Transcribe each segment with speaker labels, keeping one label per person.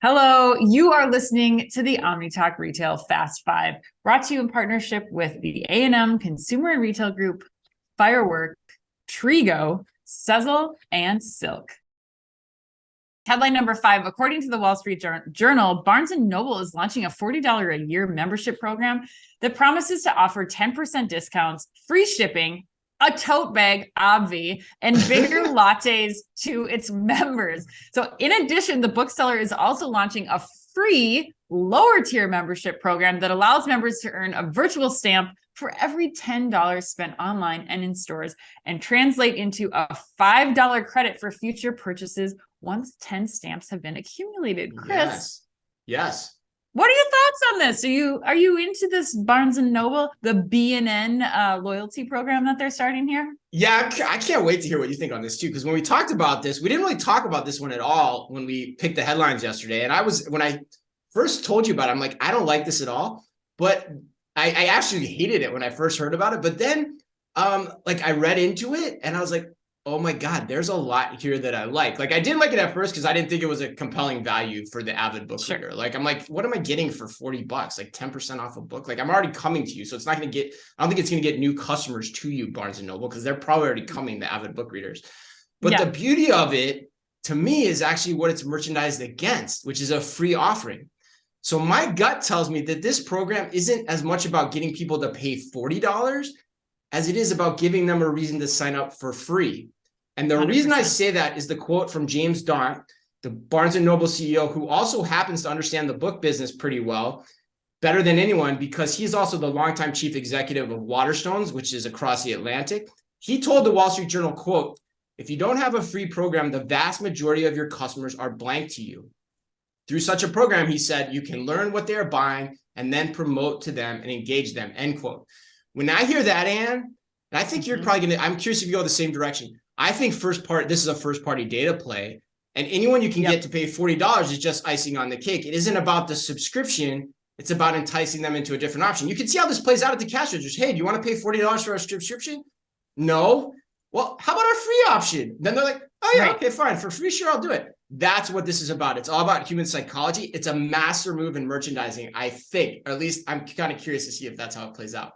Speaker 1: Hello, you are listening to the OmniTalk Retail Fast Five, brought to you in partnership with the A&M Consumer and Retail Group, Firework, Trigo, Sezzle, and Silk. Headline number 5, according to the Wall Street Journal, Barnes & Noble is launching a $40 a year membership program that promises to offer 10% discounts, free shipping, a tote bag, obvi, and bigger lattes to its members. So in addition, the bookseller is also launching a free lower tier membership program that allows members to earn a virtual stamp for every $10 spent online and in stores, and translate into a $5 credit for future purchases once 10 stamps have been accumulated. Chris.
Speaker 2: Yes.
Speaker 1: What are your thoughts on this? Are you into this Barnes & Noble, the B&N loyalty program that they're starting here?
Speaker 2: Yeah, I can't wait to hear what you think on this too, because when we talked about this, we didn't really talk about this one at all when we picked the headlines yesterday. And when I first told you about it, I'm like, I don't like this at all. But I actually hated it when I first heard about it. But then I read into it and I was like, oh my God, there's a lot here that I like. Like I didn't like it at first because I didn't think it was a compelling value for the avid book reader. Like I'm like, what am I getting for $40? Like 10% off a book? Like I'm already coming to you. So it's not going to get, I don't think it's going to get new customers to you, Barnes & Noble, because they're probably already coming, the avid book readers. But the beauty of it to me is actually what it's merchandised against, which is a free offering. So my gut tells me that this program isn't as much about getting people to pay $40 as it is about giving them a reason to sign up for free. And the 100%. Reason I say that is the quote from James Daunt, the Barnes & Noble CEO, who also happens to understand the book business pretty well, better than anyone, because he's also the longtime chief executive of Waterstones, which is across the Atlantic. He told the Wall Street Journal, quote, "If you don't have a free program, the vast majority of your customers are blank to you. Through such a program," he said, "you can learn what they are buying and then promote to them and engage them," end quote. When I hear that, Ann, and I think you're probably going to, I'm curious if you go the same direction. I think this is a first party data play, and anyone you can get to pay $40 is just icing on the cake. It isn't about the subscription. It's about enticing them into a different option. You can see how this plays out at the cash registers. Hey, do you want to pay $40 for a subscription? No. Well, how about our free option? Then they're like, oh yeah, okay, fine. For free, sure, I'll do it. That's what this is about. It's all about human psychology. It's a master move in merchandising, I think, or at least I'm kind of curious to see if that's how it plays out.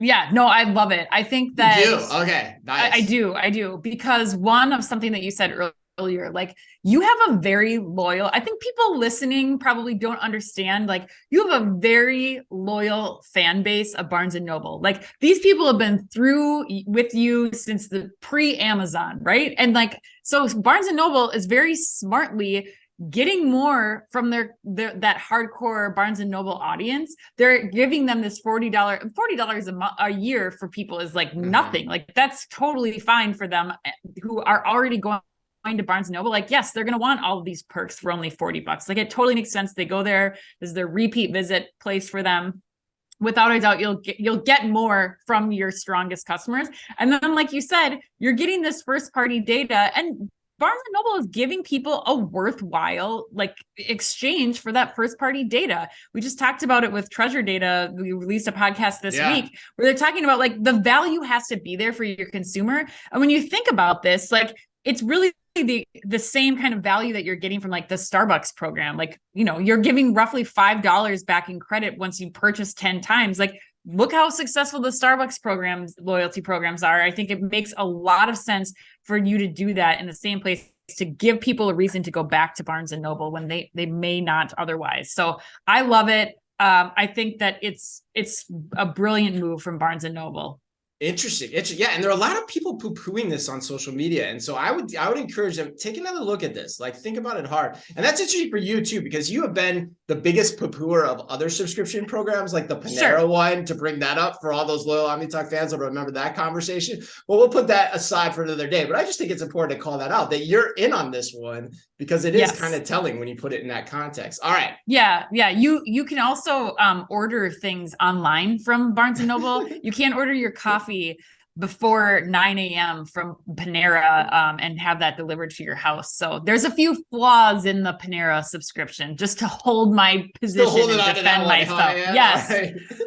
Speaker 1: Yeah, no, I love it. I think that
Speaker 2: you do. Okay, nice.
Speaker 1: I do, because one of something that you said earlier, like you have a very loyal, I think people listening probably don't understand, like you have a very loyal fan base of Barnes & Noble. Like these people have been through with you since the pre-Amazon, right? And like, so Barnes & Noble is very smartly getting more from their that hardcore Barnes & Noble audience. They're giving them this $40 a year for people is like nothing. Like that's totally fine for them who are already going to Barnes & Noble. Like, yes, they're going to want all of these perks for only $40. Like it totally makes sense. They go there. This is their repeat visit place for them. Without a doubt, you'll get more from your strongest customers. And then, like you said, you're getting this first party data, and Barnes & Noble is giving people a worthwhile like exchange for that first party data. We just talked about it with Treasure Data. We released a podcast this week where they're talking about like the value has to be there for your consumer. And when you think about this, like it's really the same kind of value that you're getting from like the Starbucks program. Like, you know, you're giving roughly $5 back in credit once you purchase 10 times. Like, look how successful the Starbucks programs, loyalty programs are. I think it makes a lot of sense for you to do that in the same place to give people a reason to go back to Barnes & Noble when they may not otherwise. So I love it. I think that it's a brilliant move from Barnes & Noble.
Speaker 2: Interesting. Yeah. And there are a lot of people poo-pooing this on social media. And so I would encourage them, take another look at this, like think about it hard. And that's interesting for you too, because you have been the biggest poo-pooer of other subscription programs, like the Panera one, to bring that up for all those loyal OmniTalk fans will remember that conversation. Well, we'll put that aside for another day, but I just think it's important to call that out, that you're in on this one, because it is kind of telling when you put it in that context. All right.
Speaker 1: Yeah. You can also order things online from Barnes & Noble. You can't order your coffee before 9 a.m. from Panera and have that delivered to your house. So there's a few flaws in the Panera subscription, just to hold my position and defend myself. Yes.